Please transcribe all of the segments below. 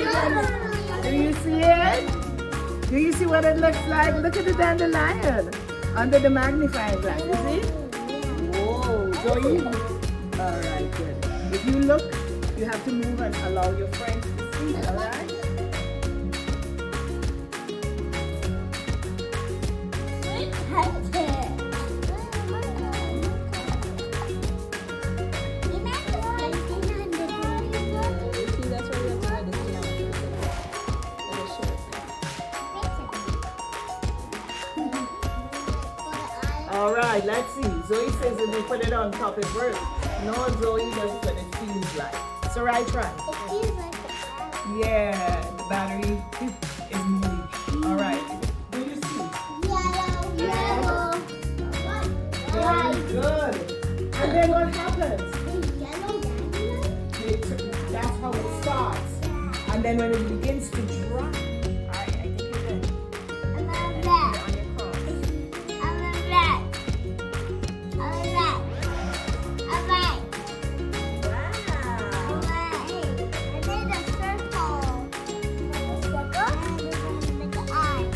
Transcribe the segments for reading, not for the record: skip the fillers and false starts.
it again. Do you see it? Do you see what it looks like? Look at the dandelion under the magnifying glass. You see? Whoa, Zoe. All right, good. If you look, you have to move and allow your friends to see. All right? All right, let's see. Zoe says if we put it on top, it works. No, Zoe does what it feels like. So right, try. It feels like the Yeah, the battery is moving. All right. Do you see? yellow. Very good. And then what happens? Yellow dandelion? That's how it starts. And then when it begins to dry. All right, I think you're good. And then red. On your cross. And then red. And then red. And red. Wow. I made a circle. A circle? And then make an eye.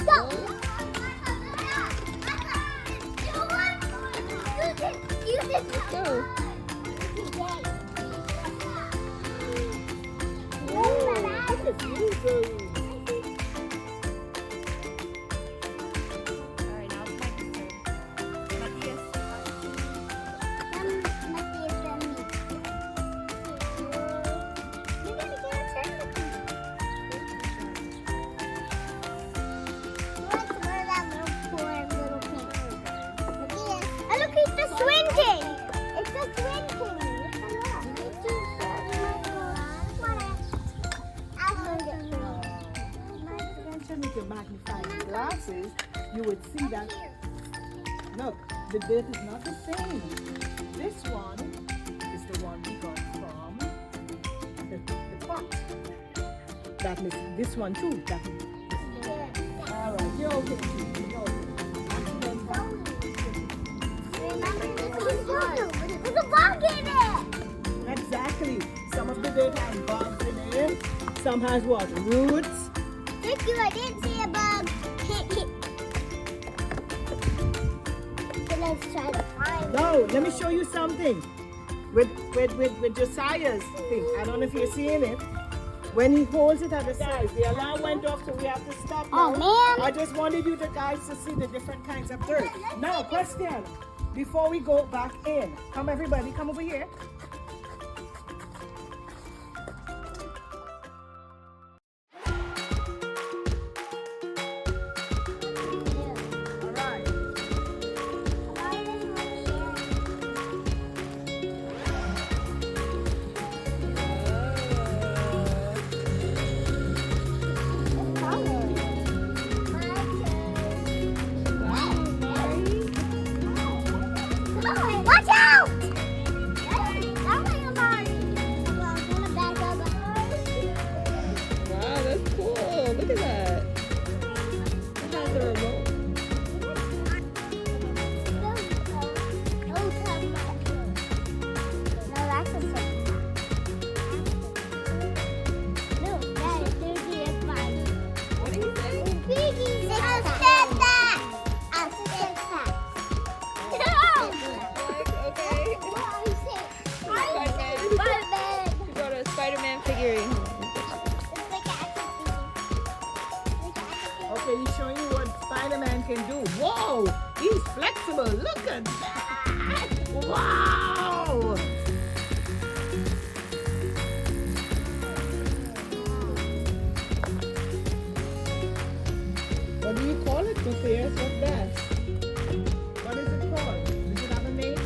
Go. Alright, now it's my turn. Matthias. Look, it's the swinging. It's the swinging. With your magnifying glasses, you would see that. Look, the dirt is not the same. This one is the one we got from the pot. That is this one too. That is. All right, you're okay. You're okay. There's a bug in it. Exactly. Some of the dirt has bugs in it. Some has what? Roots. Thank you, I didn't see a bug. So let's try to find No, let me show you something. With Josiah's thing. I don't know if you're seeing it. When he holds it at the sides, the alarm went off, so we have to stop Oh, now. man. I just wanted you guys to see the different kinds of dirt. Now, question. Before we go back in, come everybody, come over here. All right. Watch out! Okay, he's showing you what Spider-Man can do. Whoa! He's flexible. Look at that! Wow! What do you call it, Matthias? What's that? What is it called? Does it have a name?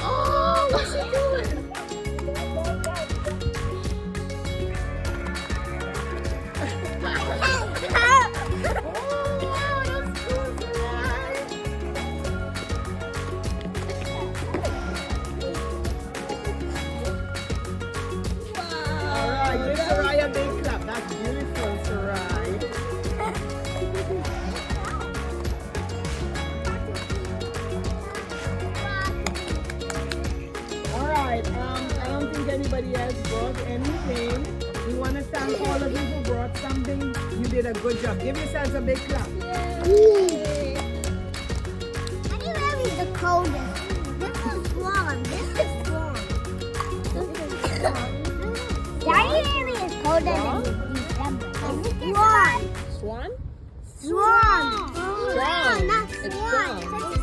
Oh, what's he doing? Oh, wow, that's cool, right? All right, give Sarai a big clap. That's beautiful, Sarai. All right, I don't think anybody else brought anything. We want to thank all of you who brought something. You did a good job. Give yourselves a big clap. Anyway, is the coldest. This is warm. This is warm. January is colder than December. Swan. Swan? Swan. Swan. Not It's swan. swan.